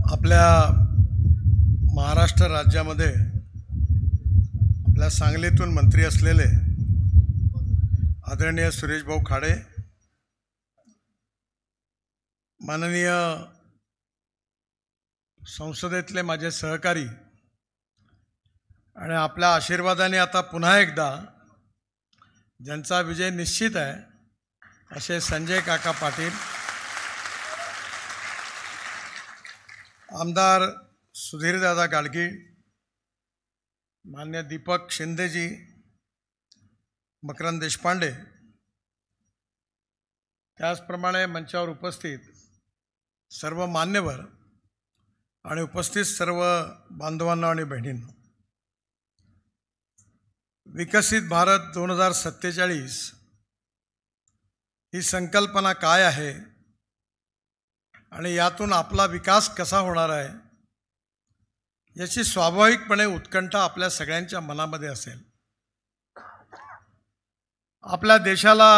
आपल्या महाराष्ट्र राज्यामध्ये आपल्या सांगलीतून मंत्री असलेले आदरणीय सुरेश भाऊ खाडे, माननीय संसदेतले माझे सहकारी आणि आपल्या आशीर्वादाने आता पुन्हा एकदा ज्यांचा विजय निश्चित आहे असे संजय काका पाटील, आमदार सुधीरदादा गाडगीळ, मान्य दीपक शिंदेजी, मकरंद देशपांडे, त्याचप्रमाणे मंचावर उपस्थित सर्व मान्यवर आणि उपस्थित सर्व बांधवांना आणि बहिणींना, विकसित भारत 2047 ही संकल्पना काय आहे आणि यातून आपला विकास कसा होणार आहे याची स्वाभाविकपणे उत्कंठा आपल्या सगळ्यांच्या मनामध्ये असेल. आपल्या देशाला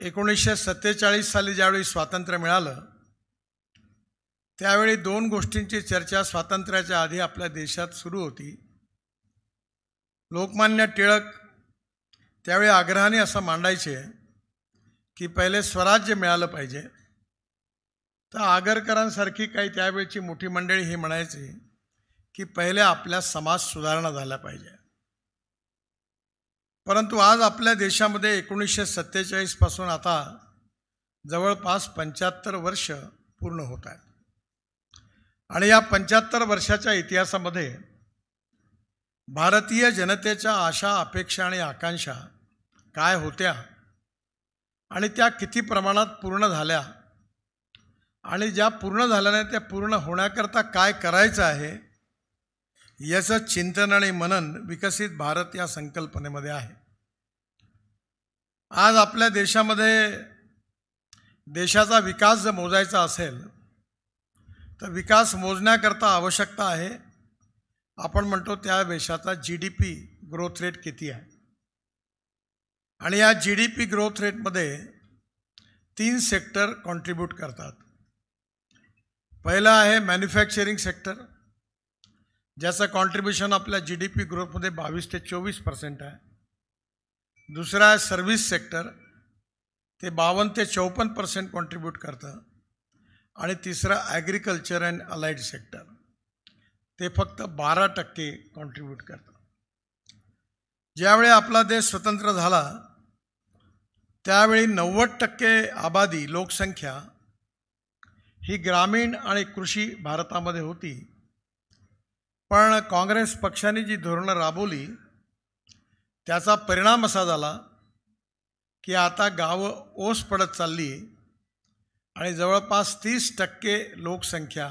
1947 साली ज्यावेळी स्वातंत्र्य मिळालं त्यावेळी दोन गोष्टींची चर्चा स्वातंत्र्याच्या आधी आपल्या देशात सुरू होती. लोकमान्य टिळक त्यावेळी आग्रहाने असं मांडायचे की पहिले स्वराज्य मिळालं पाहिजे. तर आगरकरांसारखी काही त्यावेळची मोठी मंडळी ही म्हणायची की पहिले आपल्या समाज सुधारणा झाल्या पाहिजे. परंतु आज आपल्या देशामध्ये 1947 पासून आता जवळपास 75 वर्ष पूर्ण होत आहेत आणि या 75 वर्षाच्या इतिहासामध्ये भारतीय जनतेच्या आशा, अपेक्षा आणि आकांक्षा काय होत्या आणि त्या किती प्रमाणात पूर्ण झाल्या आणि ज्या पूर्ण झाल्या नाही त्या पूर्ण होण्याकरता काय करायचं आहे याचं चिंतन आणि मनन विकसित भारत या संकल्पनेमध्ये आहे. आज आपल्या देशामध्ये देशाचा विकास जर मोजायचा असेल तर विकास मोजण्याकरता आवश्यकता आहे, आपण म्हणतो त्या देशाचा GDP ग्रोथ रेट किती आहे. आणि या GDP ग्रोथ रेटमध्ये 3 सेक्टर कॉन्ट्रीब्यूट करतात. पहिला आहे मॅन्युफॅक्चरिंग सेक्टर, ज्याचं कॉन्ट्रीब्युशन आपल्या GDP ग्रोथमध्ये 22 ते 24% आहे. दुसरा आहे सर्व्हिस सेक्टर, ते 52 ते 54% कॉन्ट्रीब्यूट करतं. आणि तिसरा ॲग्रिकल्चर अँड अलाइड सेक्टर, ते फक्त 12% कॉन्ट्रीब्यूट करतं. ज्यावेळी आपला देश स्वतंत्र झाला त्यावेळी 90% आबादी, लोकसंख्या ही ग्रामीण आणि कृषी भारतामध्ये होती. पण काँग्रेस पक्षाने जी धोरणं राबवली त्याचा परिणाम असा झाला की आता गावं ओस पडत चालली आणि जवळपास 30% लोकसंख्या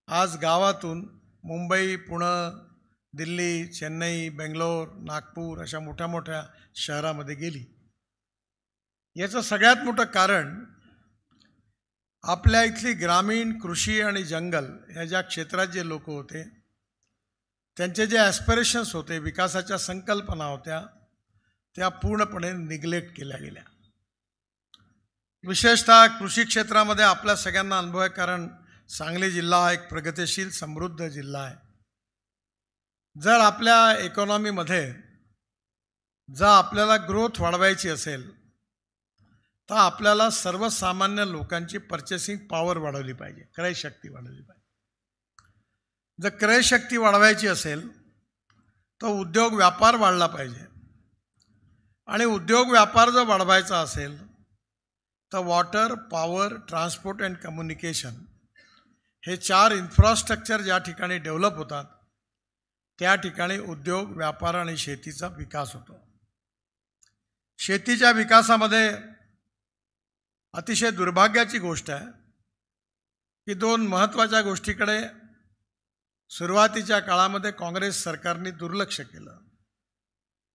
आज गावातून मुंबई, पुणे, दिल्ली, चेन्नई, बेंगलोर, नागपूर अशा मोठ्या मोठ्या शहरामध्ये गेली. याचं सगळ्यात मोठं कारण आपल्या इथली ग्रामीण, कृषी आणि जंगल ह्या ज्या क्षेत्रात जे लोक होते त्यांचे जे ॲस्पिरेशन्स होते, विकासाच्या संकल्पना होत्या, त्या पूर्णपणे निग्लेक्ट केल्या गेल्या. विशेषतः कृषी क्षेत्रामध्ये आपल्या सगळ्यांना अनुभव आहे, कारण सांगली जिल्हा हा एक प्रगतिशील समृद्ध जिल्हा आहे. जर आपल्या इकॉनॉमीमध्ये जर आपल्याला ग्रोथ वाढवायची असेल तर आपल्याला सर्वसामान्य लोकांची पर्चेसिंग पॉवर वाढवली पाहिजे, क्रयशक्ती वाढवली पाहिजे. जर क्रयशक्ती वाढवायची असेल तर उद्योग व्यापार वाढला पाहिजे आणि उद्योग व्यापार जर वाढवायचा असेल तर water, power, transport and communication हे 4 इन्फ्रास्ट्रक्चर ज्या ठिकाणी डेव्हलप होतात त्या ठिकाणी उद्योग, व्यापार आणि शेतीचा विकास होतो. शेतीच्या विकासामध्ये अतिशय दुर्भाग्याची गोष्ट आहे की 2 महत्त्वाच्या गोष्टीकडे सुरुवातीच्या काळामध्ये काँग्रेस सरकारने दुर्लक्ष केलं,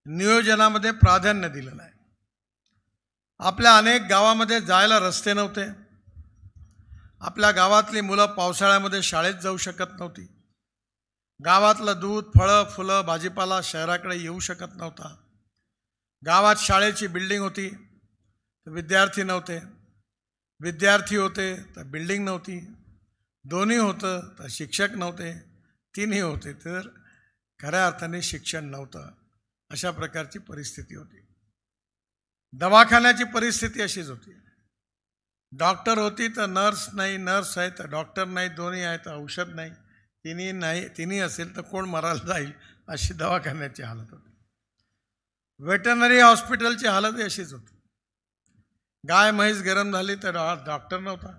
नियोजनामध्ये प्राधान्य दिलं नाही. आपल्या अनेक गावामध्ये जायला रस्ते नव्हते. आपल्या गावातली मुलं पावसाळ्यामध्ये शाळेत जाऊ शकत नव्हती. गावातलं दूध, फळं, फुलं, भाजीपाला शहराकडे येऊ शकत नव्हता. गावात शाळेची बिल्डिंग होती तर विद्यार्थी नव्हते, विद्यार्थी होते तर बिल्डिंग नव्हती. दोन्ही होतं तर शिक्षक नव्हते, तीनही होते तर खऱ्या अर्थाने शिक्षण नव्हतं. अशा प्रकारची परिस्थिती होती. दवाखान्याची परिस्थिती अशीच होती. डॉक्टर होती तर नर्स नाही, नर्स आहे तर डॉक्टर नाही, दोन्ही आहे तर औषध नाही, तिन्ही नाही, तिन्ही असेल तर कोण मरायला जाईल, अशी दवाखान्याची हालत होती. वेटरनरी हॉस्पिटलची हालत अशीच होती. गाय म्हैस गरम झाली तर डॉक्टर नव्हता,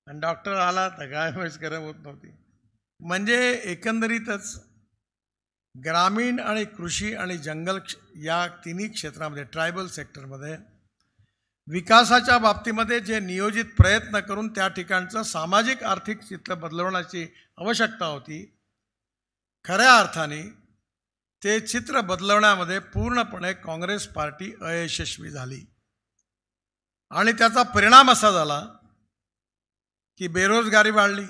आणि डॉक्टर आला तर गाय म्हैस गरम होत नव्हती. म्हणजे एकंदरीतच ग्रामीण आणि कृषी आणि जंगल या तिन्ही क्षेत्रामध्ये, ट्रायबल सेक्टरमध्ये विकासाच्या बाबतीमध्ये जे नियोजित प्रयत्न करून त्या ठिकाणचं सामाजिक आर्थिक चित्र बदलवण्याची आवश्यकता होती, खऱ्या अर्थाने ते चित्र बदलवण्यामध्ये पूर्णपणे काँग्रेस पार्टी अयशस्वी झाली. आणि त्याचा परिणाम असा झाला की बेरोजगारी वाढली.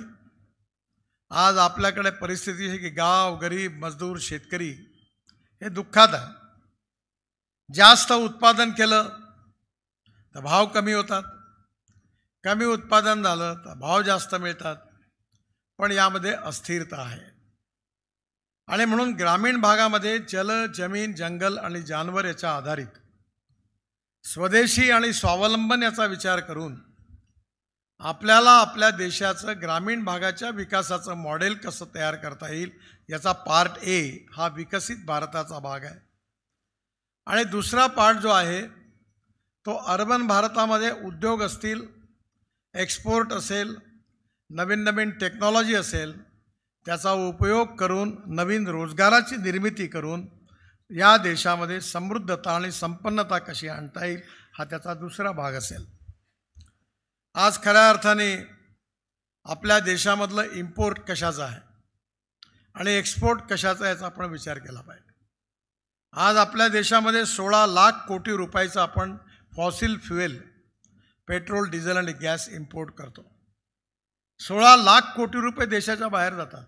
आज आपल्याकडे परिस्थिती आहे की गाव, गरीब, मजदूर, शेतकरी हे दुःखात आहे. जास्त उत्पादन केलं तर भाव कमी होतात, कमी उत्पादन झालं तर भाव जास्त मिळतात, पण यामध्ये अस्थिरता आहे. आणि म्हणून ग्रामीण भागामध्ये जल, जमीन, जंगल आणि जानवर याच्या आधारित स्वदेशी आणि स्वावलंबन याचा विचार करून आपल्याला आपल्या देशाचं ग्रामीण भागाच्या विकासाचं मॉडेल कसं तयार करता येईल याचा पार्ट ए हा विकसित भारताचा भाग आहे. आणि दुसरा पार्ट जो आहे तो अर्बन भारतामध्ये उद्योग असतील, एक्सपोर्ट असेल, नवीन नवीन टेक्नॉलॉजी असेल, त्याचा उपयोग करून नवीन रोजगाराची निर्मिती करून या देशामध्ये समृद्धता आणि संपन्नता कशी आणता येईल हा त्याचा दुसरा भाग असेल. आज खऱ्या अर्थाने आपल्या देशामधलं इम्पोर्ट कशाचं आहे आणि एक्सपोर्ट कशाचा याचा आपण विचार केला पाहिजे. आज आपल्या देशामध्ये 16 लाख कोटी रुपयाचं आपण फॉसिल फ्युएल, पेट्रोल, डिझेल आणि गॅस इम्पोर्ट करतो. 16 लाख कोटी रुपये देशाच्या बाहेर जातात.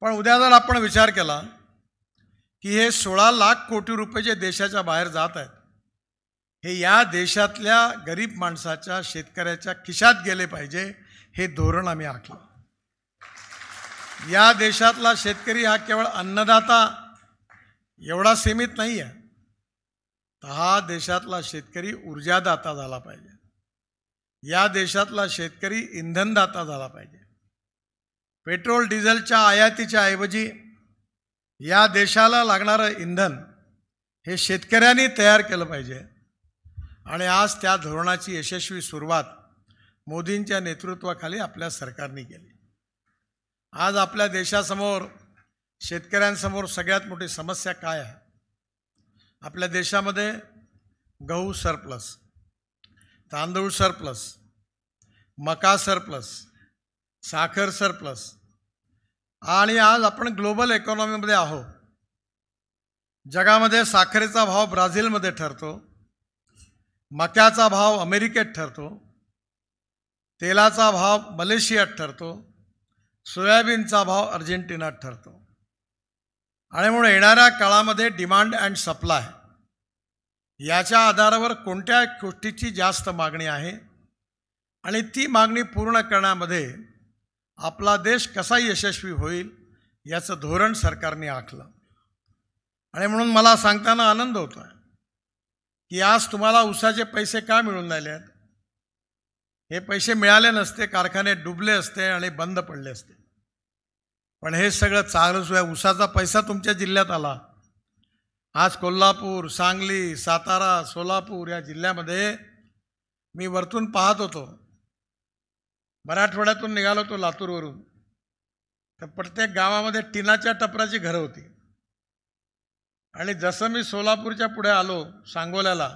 पण उद्या जर आपण विचार केला की हे 16 लाख कोटी रुपये जे देशाच्या बाहेर जात आहेत हे या देशातल्या गरीब माणसाच्या, शेतकऱ्याच्या खिशात गेले पाहिजे, हे धोरण आम्ही आखलं. या देशातला शेतकरी हा केवळ अन्नदाता एवढा सीमित नाही आहे, तर हा देशातला शेतकरी ऊर्जादाता झाला पाहिजे. या देशातला शेतकरी इंधनदाता झाला पाहिजे. पेट्रोल डिझेलच्या आयातीच्या ऐवजी या देशाला लागणारं इंधन हे शेतकऱ्यांनी तयार केलं पाहिजे. आणि आज त्या धोरणाची यशस्वी सुरुवात मोदींच्या नेतृत्वाखाली आपल्या सरकारने केली. आज आपल्या देशासमोर, शेतकऱ्यांसमोर सगळ्यात मोठी समस्या काय आहे? आपल्या देशामध्ये गहू सरप्लस, तांदूळ सरप्लस, मका सरप्लस, साखर सरप्लस, आणि आज आपण ग्लोबल इकॉनॉमीमध्ये आहोत. जगामध्ये साखरेचा भाव ब्राझीलमध्ये ठरतो, मक्याचा भाव अमेरिकेत ठरतो, तेलाचा भाव मलेशियात ठरतो, सोयाबीनचा भाव अर्जेंटिनात ठरतो. आणि म्हणून येणाऱ्या काळामध्ये डिमांड अँड सप्लाय याच्या आधारावर कोणत्या गोष्टीची जास्त मागणी आहे आणि ती मागणी पूर्ण करण्यामध्ये आपला देश कसा यशस्वी होईल याचं धोरण सरकारने आखलं. आणि म्हणून मला सांगताना आनंद होतो आहे की आज तुम्हाला ऊसाचे पैसे का मिळून राहिले आहेत? हे पैसे मिळाले नसते, कारखाने डुबले असते आणि बंद पडले असते. पण हे सगळं चांगलंच आहे, ऊसाचा पैसा तुमच्या जिल्ह्यात आला. आज कोल्हापूर, सांगली, सातारा, सोलापूर या जिल्ह्यामध्ये मी वरतून पाहत होतो, मराठवाड्यातून निघालो होतो लातूरवरून, तर प्रत्येक गावामध्ये टिनाच्या टपराची घरं होती. आणि जसं मी सोलापूरच्या पुढे आलो सांगोल्याला,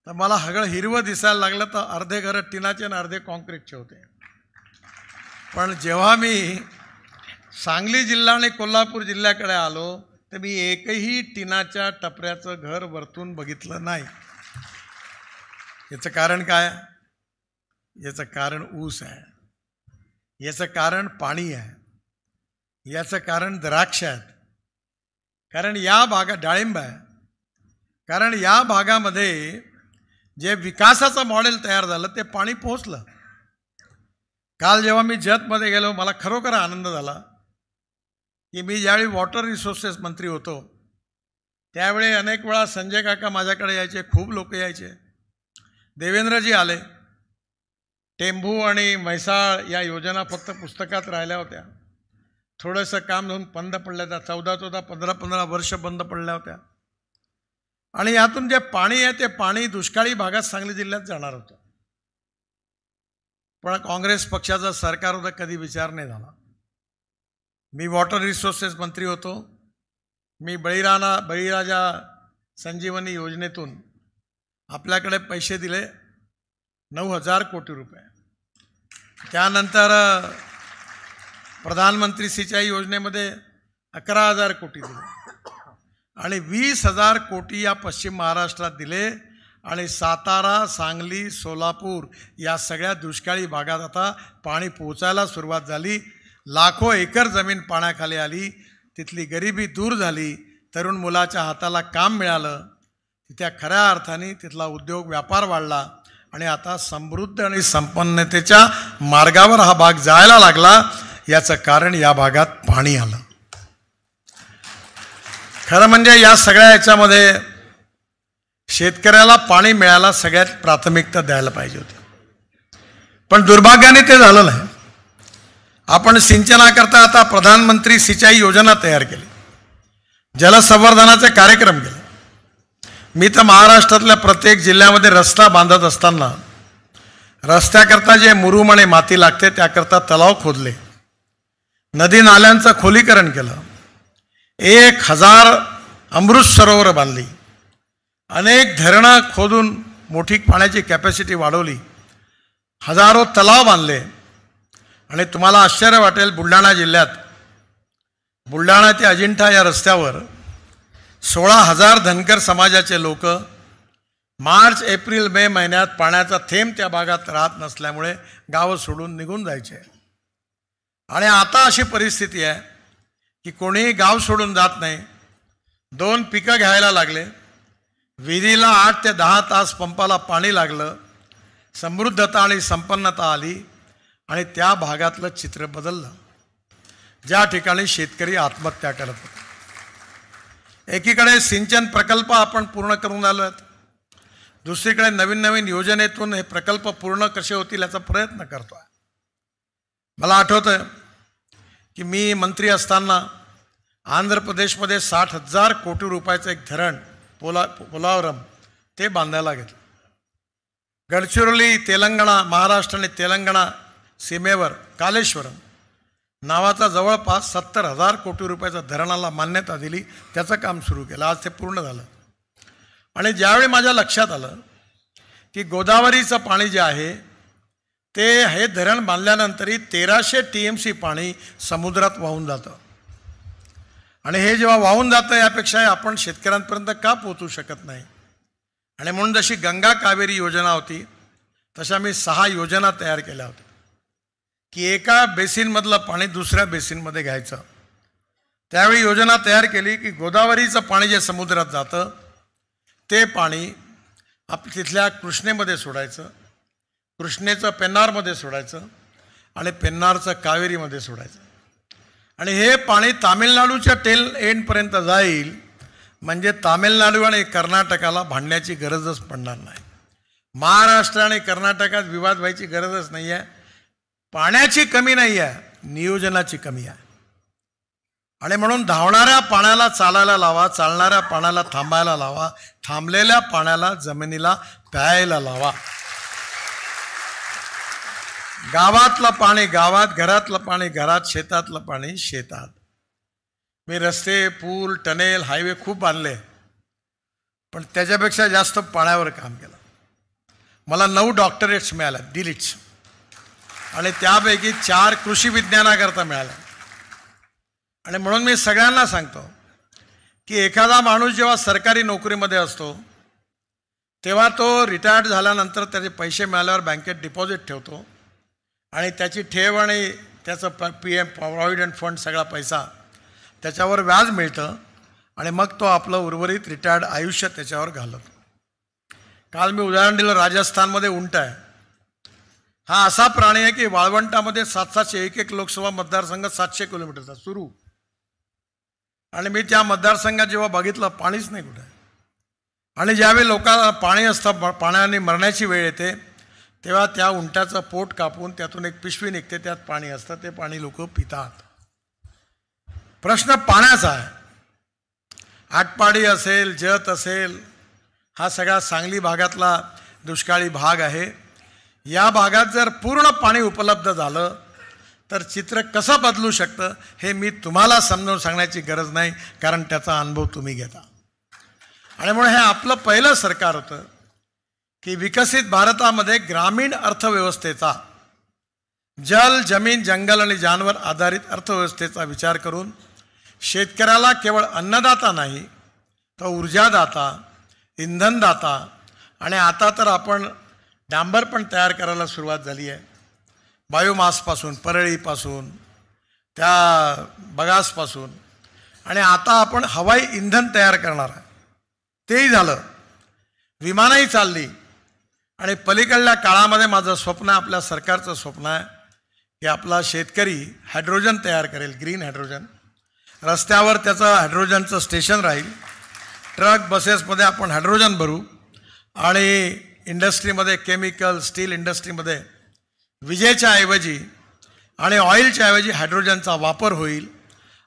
तर मला सगळं हिरवं दिसायला लागलं. तर अर्धे घरं टिनाचे आणि अर्धे कॉन्क्रीटचे होते. पण जेव्हा मी सांगली जिल्हा आणि कोल्हापूर जिल्ह्याकडे आलो तर मी एकही टिनाच्या टपऱ्याचं घर वरतून बघितलं नाही. याचं कारण काय? याचं कारण ऊस आहे, याचं कारण पाणी आहे, याचं कारण द्राक्ष आहेत, कारण या भागात डाळिंब आहे. कारण या भागामध्ये जे विकासाचं मॉडेल तयार झालं ते पाणी पोहोचलं. काल जेव्हा मी जतमध्ये गेलो मला खरोखर आनंद झाला की मी ज्यावेळी वॉटर रिसोर्सेस मंत्री होतो त्यावेळी अनेक वेळा संजय काका माझ्याकडे यायचे, खूप लोक यायचे, देवेंद्रजी आले. टेंभू आणि म्हैसाळ या योजना फक्त पुस्तकात राहिल्या होत्या, थोडंसं काम होऊन बंद पडल्या होत्या, 14 15 वर्ष बंद पडल्या होत्या. आणि यातून जे पाणी आहे ते पाणी दुष्काळी भागात सांगली जिल्ह्यात जाणार होतं. पण काँग्रेस पक्षाचं सरकार होतं, कधी विचार नाही झाला. मी वॉटर रिसोर्सेस मंत्री होतो. मी बळीराजा संजीवनी योजनेतून आपल्याकडे पैसे दिले 9,000 कोटी रुपये. त्यानंतर प्रधानमंत्री सिंचाई योजनेमध्ये 11,000 कोटी दिले आणि 20,000 कोटी या पश्चिम महाराष्ट्रात दिले. आणि सातारा, सांगली, सोलापूर या सगळ्या दुष्काळी भागात आता पाणी पोचायला सुरुवात झाली. लाखो एकर जमीन पाण्याखाली आली, तिथली गरिबी दूर झाली, तरुण मुलाच्या हाताला काम मिळालं, त्या खऱ्या अर्थाने तिथला उद्योग व्यापार वाढला आणि आता समृद्ध आणि संपन्नतेच्या मार्गावर हा भाग जायला लागला. याचं कारण या भागात पाणी आलं. खरं म्हणजे या सगळ्या याच्यामध्ये शेतकऱ्याला पाणी मिळायला सगळ्यात प्राथमिकता द्यायला पाहिजे होती, पण दुर्भाग्याने ते झालं नाही. आपण सिंचनाकरता आता प्रधानमंत्री सिंचाई योजना तयार केली, जलसंवर्धनाचे कार्यक्रम केले. मी तर महाराष्ट्रातल्या प्रत्येक जिल्ह्यामध्ये रस्ता बांधत असताना रस्त्याकरता जे मुरुम आणि माती लागते त्याकरता तलाव खोदले, नदी नाल्यांचं खोलीकरण केलं, 1,000 अमृत सरोवर बांधली, अनेक धरणं खोदून मोठी पाण्याची कॅपॅसिटी वाढवली, हजारो तलाव बांधले. आणि तुम्हाला आश्चर्य वाटेल, बुलढाणा जिल्ह्यात बुलढाणा ते अजिंठा या रस्त्यावर 16,000 धनगर समाजाचे लोक मार्च, एप्रिल, मे महिन्यात पाण्याचा थेंब त्या भागात राहत नसल्यामुळे गावं सोडून निघून जायचे. आणि आता अशी परिस्थिती आहे की कोणीही गाव सोडून जात नाही. 2 पिकं घ्यायला लागले, विहिरीला 8 ते 10 तास पंपाला पाणी लागलं, समृद्धता आणि संपन्नता आली आणि त्या भागातलं चित्र बदललं. ज्या ठिकाणी शेतकरी आत्महत्या करत होते, एकीकडे सिंचन प्रकल्प आपण पूर्ण करून आलो आहेत, दुसरीकडे नवीन नवीन योजनेतून हे प्रकल्प पूर्ण कसे होतील याचा प्रयत्न करतो आहे. मला आठवतं की मी मंत्री असताना आंध्र प्रदेशमध्ये 60,000 कोटी रुपयाचं एक धरण पोलावरम ते बांधायला घेतलं. गडचिरोली, तेलंगणा, महाराष्ट्र आणि तेलंगणा सीमेवर कालेश्वरम नावाचा जवळपास 70,000 कोटी रुपयाचा धरणाला मान्यता दिली, त्याचं काम सुरू केलं. आज ते पूर्ण झालं. आणि ज्यावेळी माझ्या लक्षात आलं की गोदावरीचं पाणी जे आहे ते हे धरण बांधल्यानंतरही 1300 TMC पाणी समुद्रात वाहून जातं. आणि हे जेव्हा वाहून जातं यापेक्षा आपण शेतकऱ्यांपर्यंत का पोहोचू शकत नाही. आणि म्हणून जशी गंगा कावेरी योजना होती तशा मी 6 योजना तयार केल्या होत्या की एका बेसिनमधलं पाणी दुसऱ्या बेसिनमध्ये घ्यायचं. त्यावेळी योजना तयार केली की गोदावरीचं पाणी जे समुद्रात जातं ते पाणी तिथल्या कृष्णेमध्ये सोडायचं, कृष्णेचं पेन्नारमध्ये सोडायचं आणि पेन्नारचं कावेरीमध्ये सोडायचं. आणि हे पाणी तामिळनाडूच्या टेल एंडपर्यंत जाईल, म्हणजे तामिळनाडू आणि कर्नाटकाला भांडण्याची गरजच पडणार नाही. महाराष्ट्र आणि कर्नाटकात विवाद व्हायची गरजच नाही आहे. पाण्याची कमी नाही आहे, नियोजनाची कमी आहे. आणि म्हणून धावणाऱ्या पाण्याला चालायला लावा, चालणाऱ्या पाण्याला थांबायला लावा, थांबलेल्या पाण्याला जमिनीला प्यायला लावा. गावातलं पाणी गावात, घरातलं पाणी घरात, शेतातलं पाणी शेतात. मी रस्ते, पूल, टनेल, हायवे खूप बांधले, पण त्याच्यापेक्षा जास्त पाण्यावर काम केलं. मला 9 डॉक्टरेट्स मिळाल्या, डिलिट्स, आणि त्यापैकी 4 कृषी विज्ञानाकरता मिळाल्या. आणि म्हणून मी सगळ्यांना सांगतो की एखादा माणूस जेव्हा सरकारी नोकरीमध्ये असतो तेव्हा तो रिटायर्ड झाल्यानंतर त्याचे पैसे मिळाल्यावर बँकेत डिपॉझिट ठेवतो आणि त्याची ठेव आणि त्याचं PM प्रॉव्हिडंट फंड सगळा पैसा त्याच्यावर व्याज मिळतं आणि मग तो आपलं उर्वरित रिटायर्ड आयुष्य त्याच्यावर घालवतो. काल मी उदाहरण दिलं, राजस्थानमध्ये उंट आहे. हा असा प्राणी आहे की वाळवंटामध्ये 700 एक लोकसभा मतदारसंघ 700 किलोमीटरचा सुरू, आणि मी त्या मतदारसंघात जेव्हा बघितलं पाणीच नाही कुठे, आणि ज्यावेळी लोकांना पाणी असतं, पाण्याने मरण्याची वेळ येते, तेव्हा त्या उंटाचं पोट कापून त्यातून एक पिशवी निघते, त्यात पाणी असतं, ते पाणी लोक पितात. प्रश्न पाण्याचा आहे. आटपाडी असेल, जत असेल, हा सगळा सांगली भागातला दुष्काळी भाग आहे. या भागात जर पूर्ण पाणी उपलब्ध झालं तर चित्र कसं बदलू शकतं हे मी तुम्हाला समजावून सांगण्याची गरज नाही, कारण त्याचा अनुभव तुम्ही घेता. आणि म्हणून हे आपलं पहिलं सरकार होतं की विकसित भारतामध्ये ग्रामीण अर्थव्यवस्थेचा, जल, जमीन, जंगल आणि जानवर आधारित अर्थव्यवस्थेचा विचार करून शेतकऱ्याला केवळ अन्नदाता नाही तर ऊर्जादाता, इंधनदाता, आणि आता तर आपण डांबर पण तयार करायला सुरुवात झाली आहे. बायोमासपासून, परळीपासून, त्या बगासपासून, आणि आता आपण हवाई इंधन तयार करणार आहे, तेही झालं. विमानही चालली. आणि पलीकडल्या काळामध्ये माझं स्वप्न, आपल्या सरकारचं स्वप्न आहे की आपला शेतकरी हायड्रोजन तयार करेल, ग्रीन हायड्रोजन. रस्त्यावर त्याचं हायड्रोजनचं स्टेशन राहील, ट्रक बसेसमध्ये आपण हायड्रोजन भरू, आणि इंडस्ट्रीमध्ये, केमिकल, स्टील इंडस्ट्रीमध्ये विजेच्या ऐवजी आणि ऑइलच्या ऐवजी हायड्रोजनचा वापर होईल,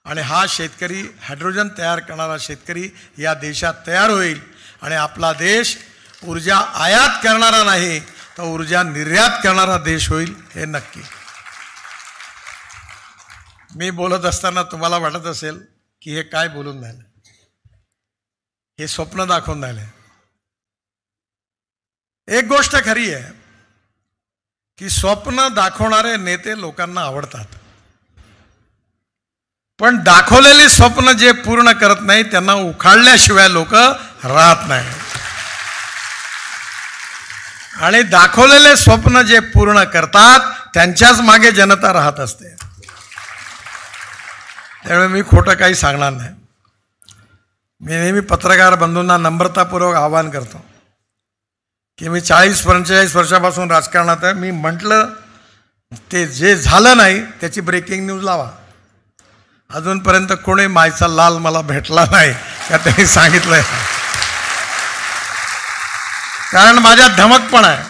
आणि हा शेतकरी, हायड्रोजन तयार करणारा शेतकरी या देशात तयार होईल, आणि आपला देश ऊर्जा आयात करणारा नाही तर ऊर्जा निर्यात करणारा देश होईल, हे नक्की. मी बोलत असताना तुम्हाला वाटत असेल की हे काय बोलून राहिलं, हे स्वप्न दाखवून राहिले. एक गोष्ट खरी आहे की स्वप्न दाखवणारे नेते लोकांना आवडतात, पण दाखवलेले स्वप्न जे पूर्ण करत नाही त्यांना उखाडल्याशिवाय लोक राहत नाही. आणि दाखवलेले स्वप्न जे पूर्ण करतात त्यांच्याच मागे जनता राहत असते. त्यामुळे मी खोटं काही सांगणार नाही. मी नेहमी पत्रकार बंधूंना नम्रतापूर्वक आवाहन करतो की मी 40-45 वर्षापासून राजकारणात आहे. मी म्हटलं ते जे झालं नाही त्याची ब्रेकिंग न्यूज लावा. अजूनपर्यंत कोणी मायचा लाल मला भेटला नाही का त्यांनी सांगितलंय, कारण माझ्यात धमक पण आहे.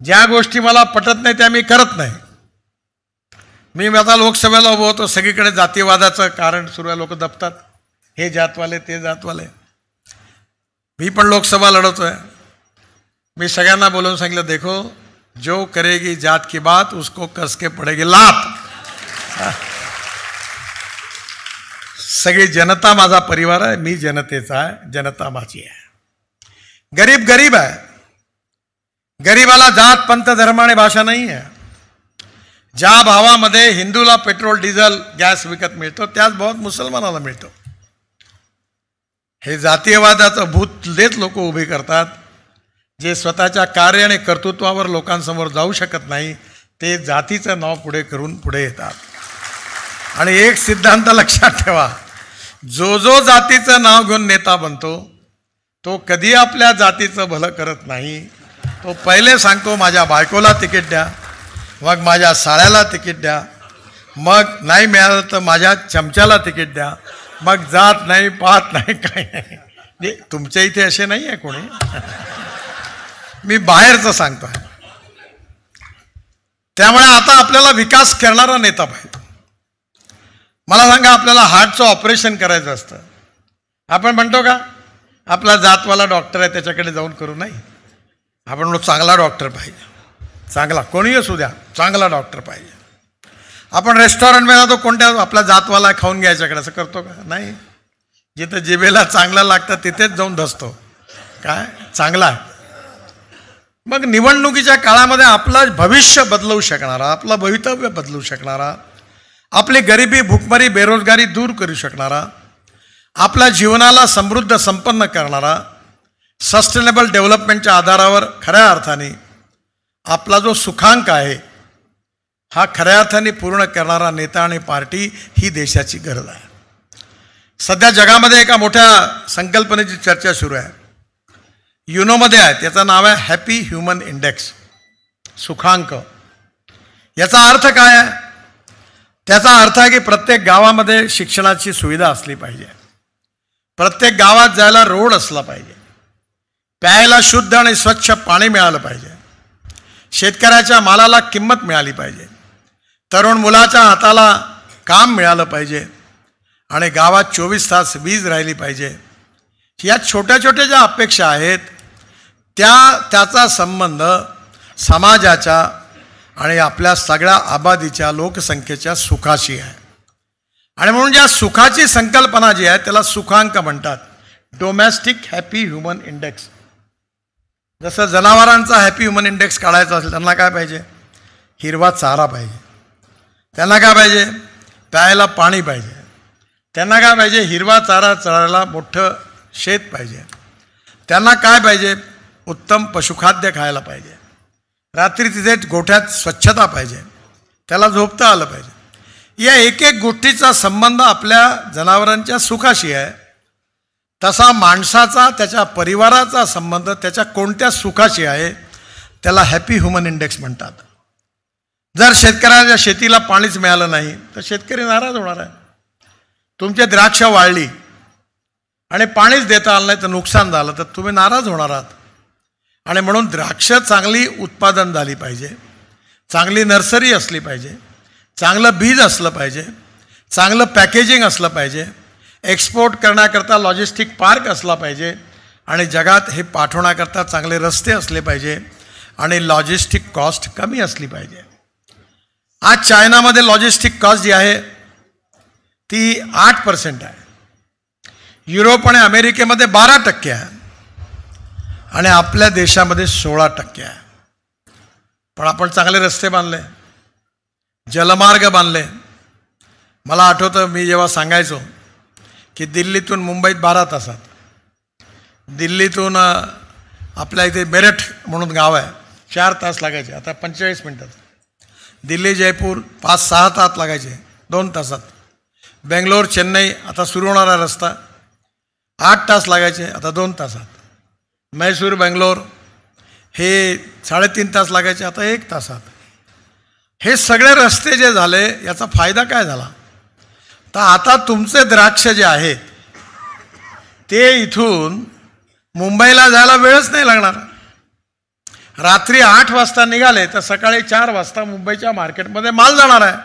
ज्या गोष्टी मला पटत नाही त्या मी करत नाही. मी आता लोकसभेला उभं होतो, सगळीकडे जातीवादाचं कारण सुरू आहे, लोक दबतात, हे जातवाले, ते जातवाले. मी पण लोकसभा लढवतोय. मी सगळ्यांना बोलून सांगितलं, देखो जो करेगी जात की बात उसको कसके पडेगी लात. सगळी जनता माझा परिवार आहे, मी जनतेचा आहे, जनता माझी आहे. गरीब गरीब आहे. गरीबाला जात, पंथ, धर्म आणि भाषा नाही आहे. ज्या भावामध्ये हिंदूला पेट्रोल, डिझेल, गॅस विकत मिळतो त्याच भावात मुसलमानाला मिळतो. हे जातीयवादाचं भूत लेत लोक उभे करतात. जे स्वतःच्या कार्य आणि कर्तृत्वावर लोकांसमोर जाऊ शकत नाही ते जातीचं नाव पुढे करून पुढे येतात. आणि एक सिद्धांत लक्षात ठेवा, जो जो जातीचं नाव घेऊन नेता बनतो तो कधी आपल्या जातीचं भलं करत नाही. तो पहिले सांगतो माझ्या बायकोला तिकीट द्या, मग माझ्या साळ्याला तिकीट द्या, मग नाही मिळालं तर माझ्या चमच्याला तिकीट द्या, मग जात नाही, पात नाही, काही नाही. म्हणजे तुमच्या इथे असे नाही आहे कोणी, मी बाहेरचं सांगतो. त्यामुळे आता आपल्याला विकास करणारा नेता पाहिजे. मला सांगा, आपल्याला हार्टचं ऑपरेशन करायचं असतं, आपण म्हणतो का आपला जातवाला डॉक्टर आहे त्याच्याकडे जाऊन करू? नाही. आपण म्हणतो चांगला डॉक्टर पाहिजे, चांगला, कोणीही असू द्या, चांगला डॉक्टर पाहिजे. आपण रेस्टॉरंटमध्ये जातो, कोणत्या आपला जातवाला खाऊन घ्यायच्याकडे, असं करतो का? नाही. जिथं जिभेला चांगलं लागतं तिथेच जाऊन धसतो, काय चांगला आहे. मग निवडणुकीच्या काळामध्ये आपलं भविष्य बदलवू शकणारा, आपलं भवितव्य बदलू शकणारा, आपली गरिबी, भूकमारी, बेरोजगारी दूर करू शकणारा, आपल्या जीवनाला समृद्ध संपन्न करणारा, सस्टेनेबल डेव्हलपमेंटच्या आधारावर खऱ्या अर्थाने आपला जो सुखांक आहे हा खऱ्या अर्थाने पूर्ण करणारा नेता आणि पार्टी ही देशाची गरज आहे. सध्या जगामध्ये एका मोठ्या संकल्पनेची चर्चा सुरू आहे, युनोमध्ये आहे, त्याचं नाव आहे हॅपी ह्युमन इंडेक्स. सुखांक. याचा अर्थ काय आहे? त्याचा अर्थ आहे की प्रत्येक गावामध्ये शिक्षणाची सुविधा असली पाहिजे, प्रत्येक गावात जायला रोड असला पाहिजे, प्यायला शुद्ध आणि स्वच्छ पाणी मिळालं पाहिजे, शेतकऱ्याच्या मालाला किंमत मिळाली पाहिजे, तरुण मुलाच्या हाताला काम मिळालं पाहिजे आणि गावात 24 तास वीज राहिली पाहिजे. या छोट्या छोट्या ज्या अपेक्षा आहेत त्याचा संबंध समाजाच्या आणि आपल्या सगळ्या आबादीच्या लोकसंख्येच्या सुखाशी आहे. आणि म्हणून ज्या सुखाची संकल्पना जी आहे त्याला सुखांक म्हणतात, डोमेस्टिक हॅपी ह्युमन इंडेक्स. जसं जनावरांचा हॅपी ह्युमन इंडेक्स काढायचा असेल त्यांना काय पाहिजे? हिरवा चारा पाहिजे. त्यांना काय पाहिजे? प्यायला पाणी पाहिजे. त्यांना काय पाहिजे? हिरवा चारा चरायला मोठं शेत पाहिजे. त्यांना काय पाहिजे? उत्तम पशुखाद्य खायला पाहिजे. रात्री तिथे गोठ्यात स्वच्छता पाहिजे, त्याला झोपता आलं पाहिजे. या एक एक गोष्टीचा संबंध आपल्या जनावरांच्या सुखाशी आहे. तसा माणसाचा, त्याच्या परिवाराचा संबंध त्याच्या कोणत्या सुखाशी आहे त्याला हॅपी ह्युमन इंडेक्स म्हणतात. जर शेतकऱ्याच्या शेतीला पाणीच मिळालं नाही तर शेतकरी नाराज होणार आहे. तुमचे द्राक्ष वाळली आणि पाणीच देता आलं नाही तर नुकसान झालं तर तुम्ही नाराज होणार आहात. आणि म्हणून द्राक्ष चांगली उत्पादन झाली पाहिजे, चांगली नर्सरी असली पाहिजे, चांगलं बीज असलं पाहिजे, चांगलं पॅकेजिंग असलं पाहिजे, एक्सपोर्ट करण्याकरता लॉजिस्टिक पार्क असला पाहिजे आणि जगात हे पाठवण्याकरता चांगले रस्ते असले पाहिजे आणि लॉजिस्टिक कॉस्ट कमी असली पाहिजे. आज चायनामध्ये लॉजिस्टिक कॉस्ट जी आहे ती 8% आहे, युरोप आणि अमेरिकेमध्ये 12% आहे आणि आपल्या देशामध्ये 16% आहे. पण आपण चांगले रस्ते बांधले, जलमार्ग बांधले. मला आठवतं मी जेव्हा सांगायचो की दिल्लीतून मुंबईत 12 तासात, दिल्लीतून आपल्या इथे मेरठ म्हणून गाव आहे 4 तास लागायचे, आता 45 मिनटात. दिल्ली जयपूर 5-6 तास लागायचे 2 तासात. बेंगलोर चेन्नई आता सुरू होणारा रस्ता 8 तास लागायचे, आता 2 तासात. मैसूर बेंगलोर हे 3.5 तास लागायचे, आता 1 तासात. हे सगळे रस्ते जे झाले याचा फायदा काय झाला? तर आता तुमचे द्राक्ष जे आहेत ते इथून मुंबईला जायला वेळच नाही लागणार. रात्री 8 वाजता निघाले तर सकाळी 4 वाजता मुंबईच्या मार्केटमध्ये माल जाणार आहे,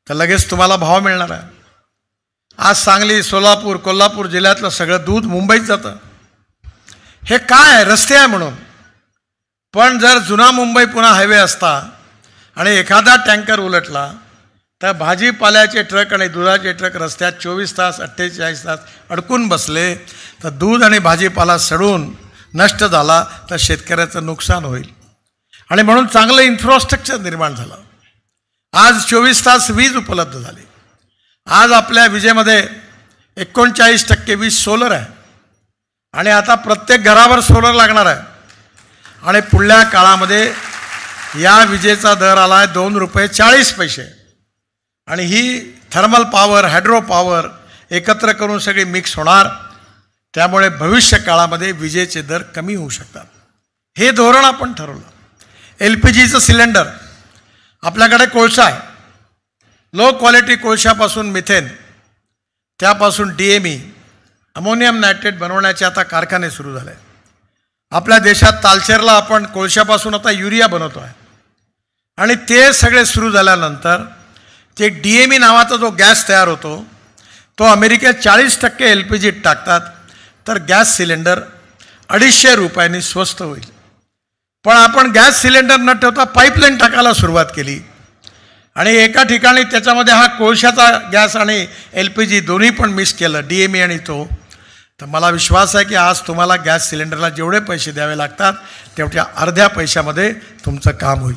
तर लगेच तुम्हाला भाव मिळणार आहे. आज सांगली, सोलापूर, कोल्हापूर जिल्ह्यातलं सगळं दूध मुंबईत जातं. हे काय आहे? रस्ते आहे म्हणून. पण जर जुना मुंबई पुन्हा हायवे असता आणि एखादा टँकर उलटला तर भाजीपाल्याचे ट्रक आणि दुधाचे ट्रक रस्त्यात 24 तास 48 तास अडकून बसले तर दूध आणि भाजीपाला सडून नष्ट झाला तर शेतकऱ्याचं नुकसान होईल. आणि म्हणून चांगलं इन्फ्रास्ट्रक्चर निर्माण झालं. आज 24 तास वीज उपलब्ध झाली. आज आपल्या विजेमध्ये 39% वीज सोलर आहे आणि आता प्रत्येक घरावर सोलर लागणार आहे. आणि पुढल्या काळामध्ये या विजेचा दर आला आहे ₹2.40 आणि ही थर्मल पॉवर, हायड्रो पॉवर एकत्र करून सगळी मिक्स होणार. त्यामुळे भविष्य काळामध्ये विजेचे दर कमी होऊ शकतात. हे धोरण आपण ठरवलं. LPGचं सिलेंडर, आपल्याकडे कोळसा आहे, लो क्वालिटी कोळशापासून मिथेन, त्यापासून DME अमोनियम नायट्रेट बनवण्याचे आता कारखाने सुरू झाले. आपल्या देशात तालचेरला आपण कोळशापासून आता युरिया बनवतो आहे. आणि ते सगळे सुरू झाल्यानंतर ते DME नावाचा जो गॅस तयार होतो तो अमेरिकेत 40% LPG टाकतात, तर गॅस सिलेंडर ₹250 स्वस्त होईल. पण आपण गॅस सिलेंडर न ठेवता पाईपलाईन टाकायला सुरुवात केली आणि एका ठिकाणी त्याच्यामध्ये हा कोळशाचा गॅस आणि LPG दोन्ही पण मिक्स केलं, DME आणि तो. तर मला विश्वास आहे की आज तुम्हाला गॅस सिलेंडरला जेवढे पैसे द्यावे लागतात तेवढ्या अर्ध्या पैशामध्ये तुमचं काम होईल.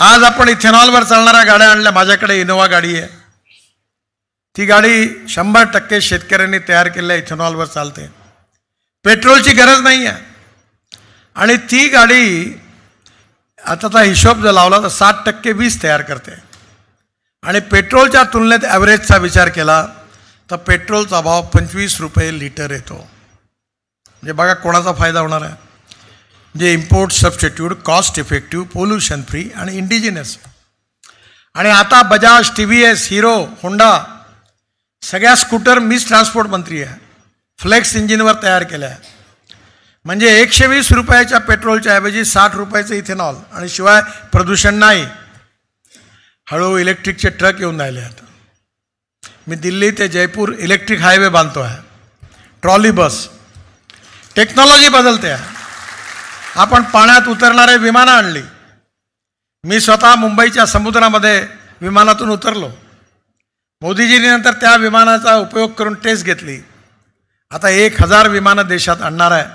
आज आपण इथेनॉलवर चालणाऱ्या गाड्या आणल्या. माझ्याकडे इनोवा गाडी आहे. ती गाडी 100% शेतकऱ्यांनी तयार केलेल्या इथेनॉलवर चालते. पेट्रोलची गरज नाही आहे. आणि ती गाडी आताचा हिशोब जर लावला तर 60% वीज तयार करते. आणि पेट्रोलच्या तुलनेत ॲव्हरेजचा विचार केला तर पेट्रोलचा भाव ₹25 लिटर येतो. म्हणजे बघा कोणाचा फायदा होणार आहे. जे import substitute, cost effective, pollution free आणि इंडिजिनस. आणि आता बजाज, TVS, हिरो, होंडा सगळ्या स्कूटर मीच ट्रान्सपोर्ट मंत्री आहे, फ्लेक्स इंजिनवर तयार केल्या आहे. म्हणजे 120 रुपयाच्या पेट्रोलच्या ऐवजी 60 रुपयाचं इथेनॉल आणि शिवाय प्रदूषण नाही. हळूहळू इलेक्ट्रिकचे ट्रक येऊन राहिले. आता मी दिल्ली ते जयपूर इलेक्ट्रिक हायवे बांधतो आहे, ट्रॉली बस. टेक्नॉलॉजी बदलते आहे. आपण पाण्यात उतरणारे विमानं आणली. मी स्वतः मुंबईच्या समुद्रामध्ये विमानातून उतरलो. मोदीजींनी नंतर त्या विमानाचा उपयोग करून टेस्ट घेतली. आता 1000 विमानं देशात आणणार आहे.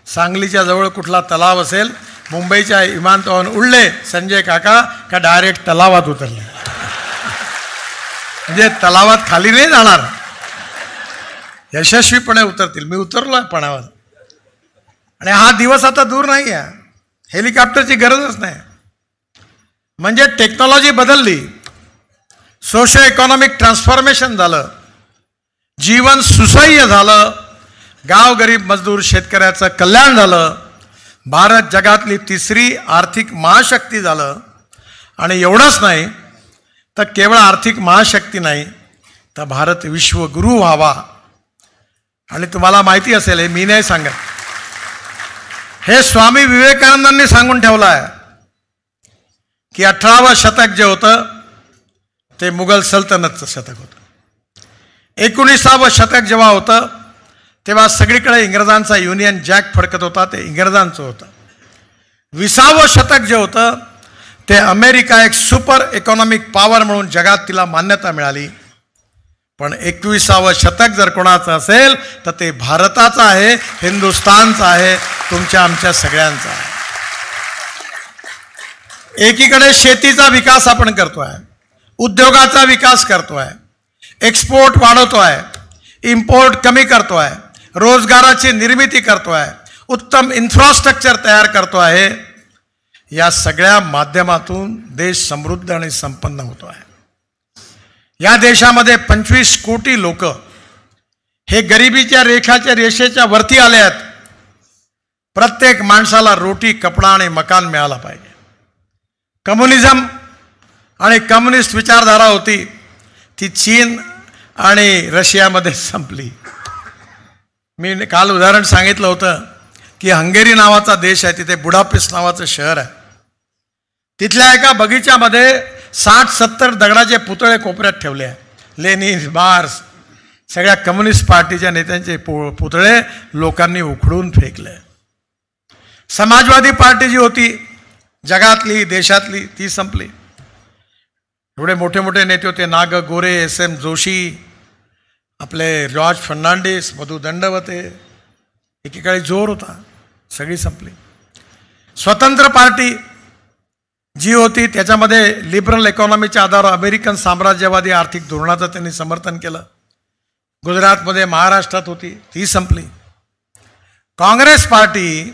सांगलीच्या जवळ कुठला तलाव असेल, मुंबईच्या विमानतळावरून उडले संजय काका का डायरेक्ट तलावात उतरले. म्हणजे तलावात खाली नाही जाणार, यशस्वीपणे उतरतील. मी उतरलो आहे पाण्यावर. आणि हा दिवस आता दूर नाही आहे, हेलिकॉप्टरची गरजच नाही. म्हणजे टेक्नॉलॉजी बदलली, सोशो इकॉनॉमिक ट्रान्सफॉर्मेशन झालं, जीवन सुसह्य झालं, गाव गरीब मजदूर शेतकऱ्याचं कल्याण झालं. भारत जगातली 3री आर्थिक महाशक्ती झालं. आणि एवढंच नाही तर केवळ आर्थिक महाशक्ती नाही तर भारत विश्वगुरू व्हावा. आणि तुम्हाला माहिती असेल, हे मी नाही सांगत, हे स्वामी विवेकानंदांनी सांगून ठेवलं आहे की 18वं शतक जे होतं ते मुघल सल्तनतचं शतक होतं. 19वं शतक जेव्हा होतं तेव्हा सगळीकडे इंग्रजांचा युनियन जॅक फडकत होता, ते इंग्रजांचं होतं. 20वं शतक जे होतं ते अमेरिका एक सुपर इकॉनॉमिक पॉवर म्हणून जगात तिला मान्यता मिळाली. पण 21वं शतक जर कोणाचं असेल तर ते भारताचं आहे, हिंदुस्थानचं आहे, तुमच्या आमच्या सगळ्यांचा आहे. एकीकडे शेतीचा विकास आपण करतोय, उद्योगाचा विकास करतोय, एक्सपोर्ट वाढवतोय, इम्पोर्ट कमी करतोय, रोजगाराची निर्मिती करतोय, उत्तम इन्फ्रास्ट्रक्चर तयार करतो आहे. या सगळ्या माध्यमातून देश समृद्ध आणि संपन्न होतो आहे. या देशामध्ये 25 कोटी लोक हे गरिबीच्या रेषेच्या वरती आले आहेत. प्रत्येक माणसाला रोटी, कपडा आणि मकान मिळाला पाहिजे. कम्युनिझम आणि कम्युनिस्ट विचारधारा होती ती चीन आणि रशियामध्ये संपली. मी काल उदाहरण सांगितलं होतं की हंगेरी नावाचा देश आहे, तिथे बुडापेस्ट नावाचं शहर आहे. तिथल्या एका बगीच्यामध्ये 60-70 दगडाचे पुतळे कोपऱ्यात ठेवले आहे. लेनिन, मार्क्स, सगळ्या कम्युनिस्ट पार्टीच्या नेत्यांचे पुतळे लोकांनी उखडून फेकले. समाजवादी पार्टी जी होती जगातली, देशातली, ती संपली. एवढे मोठे मोठे नेते होते, नाग गोरे, SM जोशी, आपले जॉर्ज फर्नांडिस, मधु दंडवते, एकीकडे जोर होता, सगळी संपली. स्वतंत्र पार्टी जी होती त्याच्यामध्ये लिबरल इकॉनॉमीच्या आधारावर अमेरिकन साम्राज्यवादी आर्थिक धोरणाचं त्यांनी समर्थन केलं. गुजरातमध्ये, महाराष्ट्रात होती, ती संपली. काँग्रेस पार्टी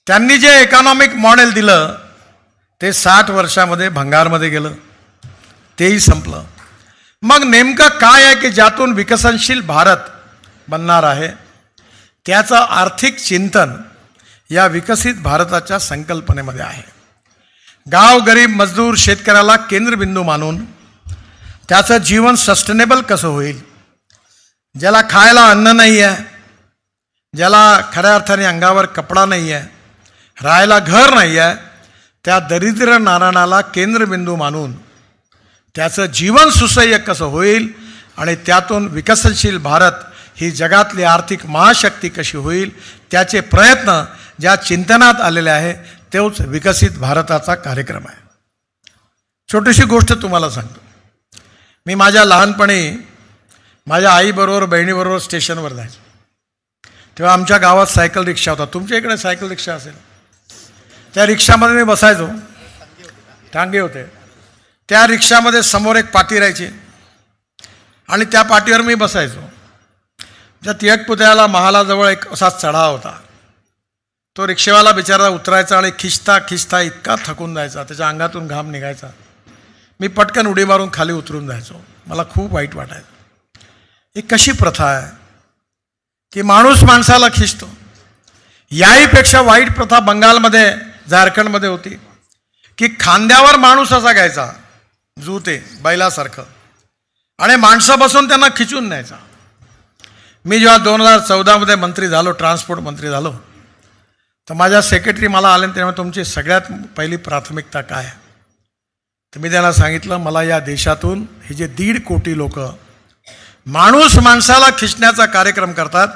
त्यांनी जे इकॉनॉमिक मॉडेल दिलं ते 60 वर्षामध्ये भंगारमध्ये गेलं, तेही संपलं. मग नेमकं काय आहे की ज्यातून विकसनशील भारत बनणार आहे, त्याचं आर्थिक चिंतन या विकसित भारताच्या संकल्पनेमध्ये आहे. गाव गरीब मजदूर शेतकऱ्याला केंद्रबिंदू मानून त्याचं जीवन सस्टेनेबल कसं होईल. ज्याला खायला अन्न नाही आहे, ज्याला खऱ्या अर्थाने अंगावर कपडा नाही आहे, राहायला घर नाही आहे, त्या दरिद्र नारायणाला केंद्रबिंदू मानून त्याचं जीवन सुसह्य कसं होईल आणि त्यातून विकसनशील भारत ही जगातली आर्थिक महाशक्ती कशी होईल, त्याचे प्रयत्न ज्या चिंतनात आलेले आहे तोच विकसित भारताचा कार्यक्रम आहे. छोटीशी गोष्ट तुम्हाला सांगतो. मी माझ्या लहानपणी माझ्या आईबरोबर, बहिणीबरोबर स्टेशनवर जायचो. तेव्हा आमच्या गावात सायकल रिक्षा होता. तुमच्या इकडे सायकल रिक्षा असेल, त्या रिक्षामध्ये मी बसायचो. टांगे होते, त्या रिक्षामध्ये समोर एक पाटी राहायची आणि त्या पाटीवर मी बसायचो. त्या तियटपुतळ्याला महालाजवळ एक असा चढाव होता. तो रिक्षेवाला बिचारा उतरायचा आणि खिचता खिचता इतका थकून जायचा, त्याच्या अंगातून घाम निघायचा. मी पटकन उडी मारून खाली उतरून जायचो. मला खूप वाईट वाटायचं. ही कशी प्रथा आहे की माणूस माणसाला खिचतो. याहीपेक्षा वाईट प्रथा बंगालमध्ये झारखंडमध्ये होती की खांद्यावर माणूस असा घ्यायचा जुते बैलासारखं आणि माणसं बसून त्यांना खिचून न्यायचा. मी जेव्हा 2014मध्ये मंत्री झालो, ट्रान्सपोर्ट मंत्री झालो, तर माझ्या सेक्रेटरी मला आले तेव्हा तुमची सगळ्यात पहिली प्राथमिकता काय आहे. तर मी त्यांना सांगितलं मला या देशातून हे जे 1.5 कोटी लोक माणूस माणसाला खिचण्याचा कार्यक्रम करतात,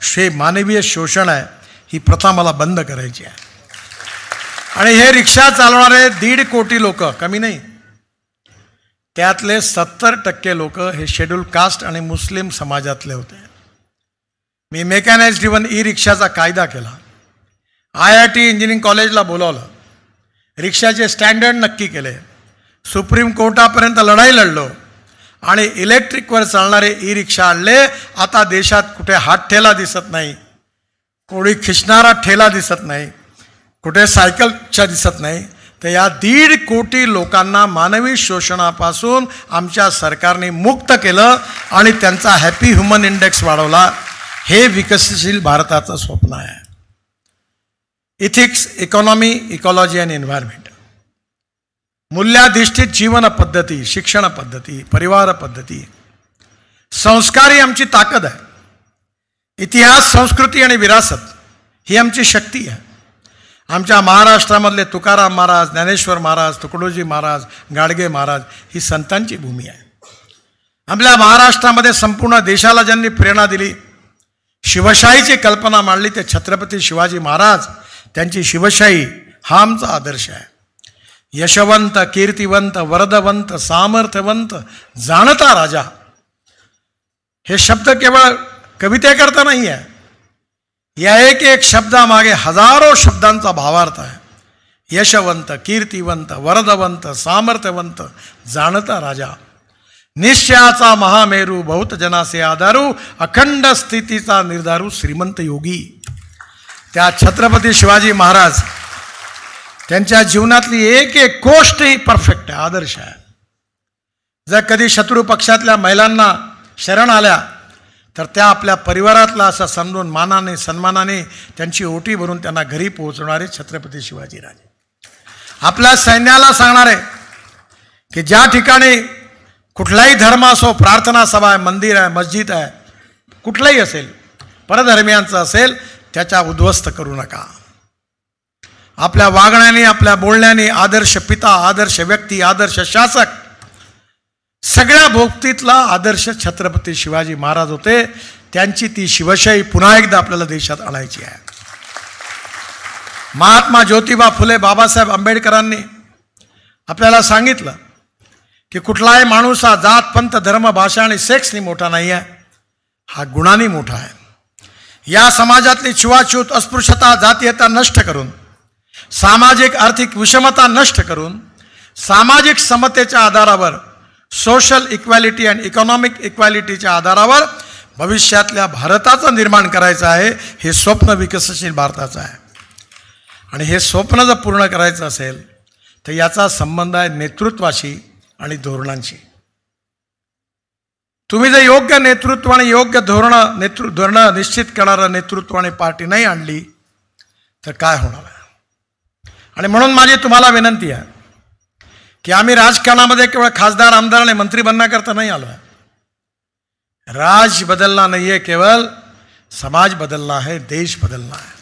हे मानवीय शोषण आहे, ही प्रथा मला बंद करायची आहे. आणि हे रिक्षा चालवणारे 1.5 कोटी लोक कमी नाही, त्यातले 70% लोक हे शेड्यूल कास्ट आणि मुस्लिम समाजातले होते. मी मेकॅनाइज्ड ड्रिव्हन ई रिक्षाचा कायदा केला, IIT इंजिनिअरिंग कॉलेजला बोलावलं, रिक्षाचे स्टँडर्ड नक्की केले, सुप्रीम कोर्टापर्यंत लढाई लढलो आणि इलेक्ट्रिकवर चालणारे ई रिक्षा आणले. आता देशात कुठे हात ठेला दिसत नाही, कोणी खिचणारा ठेला दिसत नाही, कुठे सायकलच्या दिसत नाही. तर या 1.5 कोटी लोकांना मानवी शोषणापासून आमच्या सरकारने मुक्त केलं आणि त्यांचा हॅपी ह्युमन इंडेक्स वाढवला. हे विकसनशील भारताचं स्वप्न आहे. इथिक्स, इकॉनॉमी, इकॉलॉजी आणि एन्व्हायरमेंट, मूल्याधिष्ठित जीवन पद्धती, शिक्षण पद्धती, परिवार पद्धती, संस्कार ही आमची ताकद आहे. इतिहास, संस्कृती आणि विरासत ही आमची शक्ती आहे. आमच्या महाराष्ट्रामधले तुकाराम महाराज, ज्ञानेश्वर महाराज, तुकडोजी महाराज, गाडगे महाराज ही संतांची भूमी आहे. आपल्या महाराष्ट्रामध्ये संपूर्ण देशाला ज्यांनी प्रेरणा दिली, शिवशाहीची कल्पना मांडली, ते छत्रपती शिवाजी महाराज. त्यांची शिवशाही हा आमचा आदर्श आहे. यशवंत, कीर्तिवंत, वरदवंत, सामर्थ्यवंत, जाणता राजा, हे शब्द केवळ कवितेकरता नाही आहे, या एक एक शब्दामागे हजारो शब्दांचा भावार्थ आहे. यशवंत, कीर्तिवंत, वरदवंत, सामर्थ्यवंत, जाणता राजा, निश्चयाचा महामेरू, बहुत जनासे आधारू, अखंड स्थितीचा निर्धारू, श्रीमंत योगी. त्या छत्रपती शिवाजी महाराज त्यांच्या जीवनातली एक एक गोष्ट ही परफेक्ट आहे, आदर्श आहे. जर कधी शत्रू पक्षातल्या महिलांना शरण आल्या तर त्या आपल्या परिवारातला असं समजून मानाने सन्मानाने त्यांची ओटी भरून त्यांना घरी पोहोचवणारे छत्रपती शिवाजीराजे. आपल्या सैन्याला सांगणारे की ज्या ठिकाणी कुठलाही धर्म असो, प्रार्थना सभा आहे, मंदिर आहे, मस्जिद आहे, कुठलंही असेल, परधर्मियांचं असेल, त्याच्या उद्ध्वस्त करू नका. आपल्या वागण्याने, आपल्या बोलण्याने आदर्श पिता, आदर्श व्यक्ती, आदर्श शासक, सगळ्या बाबतीतला आदर्श छत्रपती शिवाजी महाराज होते. त्यांची ती शिवशाही पुन्हा एकदा आपल्याला देशात आणायची आहे. महात्मा ज्योतिबा फुले, बाबासाहेब आंबेडकरांनी आपल्याला सांगितलं की कुठलाही माणूस हा जात, पंथ, धर्म, भाषा आणि सेक्सनी मोठा नाही आहे, हा गुणांनी मोठा आहे. या समाजातली छुवाछूत, अस्पृश्यता, जातीयता नष्ट करून, सामाजिक आर्थिक विषमता नष्ट करून, सामाजिक समतेच्या आधारावर, सोशल इक्वॅलिटी अँड इकॉनॉमिक इक्वॅलिटीच्या आधारावर भविष्यातल्या भारताचं निर्माण करायचं आहे. हे स्वप्न विकसनशील भारताचं आहे. आणि हे स्वप्न जर पूर्ण करायचं असेल तर याचा संबंध आहे नेतृत्वाशी आणि धोरणांशी. तुम्ही जर योग्य नेतृत्व आणि योग्य धोरणं निश्चित करणारं नेतृत्व आणि पार्टी नाही आणली तर काय होणार आहे. आणि म्हणून माझी तुम्हाला विनंती आहे की आम्ही राजकारणामध्ये केवळ खासदार, आमदार आणि मंत्री बनण्याकरता नाही आलो आहे. राज बदलना नाही आहे, केवळ समाज बदलना आहे, देश बदलना आहे.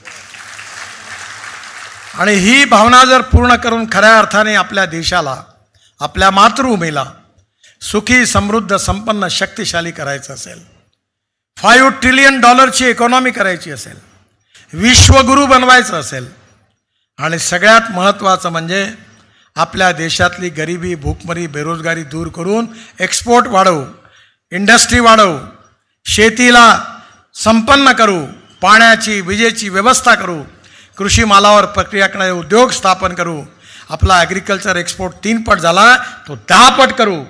आणि ही भावना जर पूर्ण करून खऱ्या अर्थाने आपल्या देशाला, आपल्या मातृभूमीला सुखी, समृद्ध, संपन्न, शक्तिशाली करायचं असेल, $5 ट्रिलियन इकॉनॉमी करायची असेल, विश्वगुरू बनवायचं असेल, आणि सगळ्यात महत्त्वाचं म्हणजे आपल्या देशातली गरिबी, भूकमरी, बेरोजगारी दूर करून एक्सपोर्ट वाढवू, इंडस्ट्री वाढवू, शेतीला संपन्न करू, पाण्याची, विजेची व्यवस्था करू, कृषी मालावर प्रक्रिया करणारे उद्योग स्थापन करू, आपला ॲग्रिकल्चर एक्सपोर्ट 3 पट झाला तो 10 पट करू.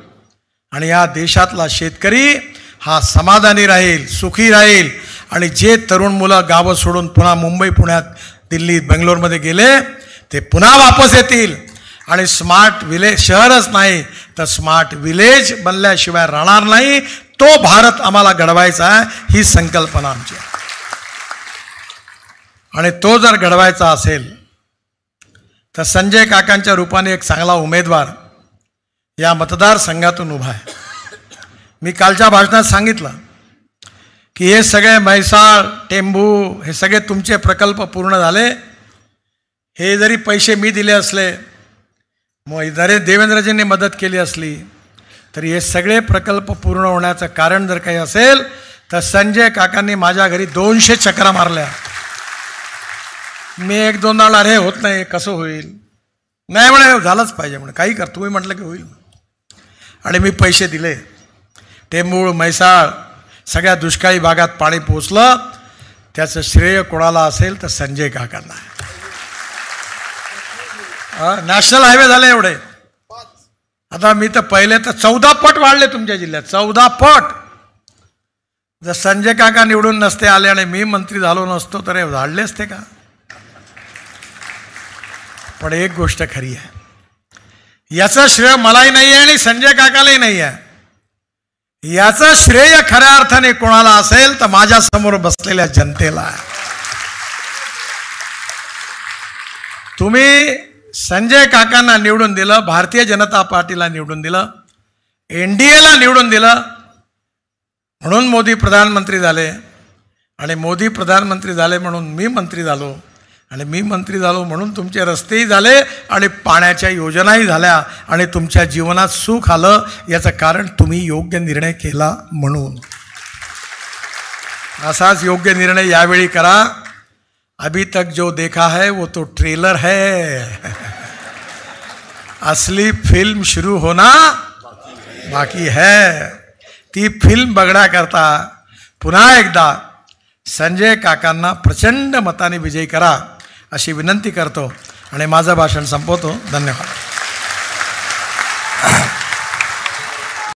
आणि या देशातला शेतकरी हा समाधानी राहील, सुखी राहील. आणि जे तरुण मुलं गावं सोडून पुन्हा मुंबई, पुण्यात, दिल्ली, बेंगलोरमध्ये गेले ते पुन्हा वापस येतील. आणि स्मार्ट विलेज, शहरच नाही तर स्मार्ट विलेज बनल्याशिवाय राहणार नाही. तो भारत आम्हाला घडवायचा आहे, ही संकल्पना आमची आहे. आणि तो जर घडवायचा असेल तर संजय काकांच्या रूपाने एक चांगला उमेदवार या मतदारसंघातून उभा आहे. मी कालच्या भाषणात सांगितलं की हे सगळे म्हैसाळ, टेंभू हे सगळे तुमचे प्रकल्प पूर्ण झाले. हे जरी पैसे मी दिले असले, मग जरी देवेंद्रजींनी मदत केली असली, तरी हे सगळे प्रकल्प पूर्ण होण्याचं कारण जर काही असेल तर संजय काकांनी माझ्या घरी 200 चक्रा मारल्या. मी 1-2 वेळा अरे होत नाही, कसं होईल, नाही म्हणे झालंच पाहिजे म्हणे, काही कर, तुम्ही म्हटलं की होईल. आणि मी पैसे दिले. टेंभूळ, म्हैसाळ सगळ्या दुष्काळी भागात पाणी पोचलं. त्याचं श्रेय कोणाला असेल तर संजय काकांना आहे. नॅशनल हायवे झाले एवढे. आता मी तर पहिले तर 14 पट वाढले तुमच्या जिल्ह्यात, 14 पट. जर संजय काका निवडून नसते आले आणि मी मंत्री झालो नसतो तर हे वाढले असते का? पण एक गोष्ट खरी आहे, याचं श्रेय मलाही नाही आहे आणि संजय काकालाही नाही आहे. याचं श्रेय खऱ्या अर्थाने कोणाला असेल तर माझ्या समोर बसलेल्या जनतेला आहे. तुम्ही संजय काकांना निवडून दिलं, भारतीय जनता पार्टीला निवडून दिलं, NDAला निवडून दिलं, म्हणून मोदी प्रधानमंत्री झाले. आणि मोदी प्रधानमंत्री झाले म्हणून मी मंत्री झालो. आणि मी मंत्री झालो म्हणून तुमचे रस्तेही झाले आणि पाण्याच्या योजनाही झाल्या आणि तुमच्या जीवनात सुख आलं. याचं कारण तुम्ही योग्य निर्णय केला म्हणून. असाच योग्य निर्णय यावेळी करा. अभी तक जो देखा है वो तो ट्रेलर है, असली फिल्म शुरू होना बाकी है. ती फिल्म बघण्याकरता पुन्हा एकदा संजय काकांना प्रचंड मताने विजयी करा अशी विनंती करतो आणि माझं भाषण संपवतो. धन्यवाद.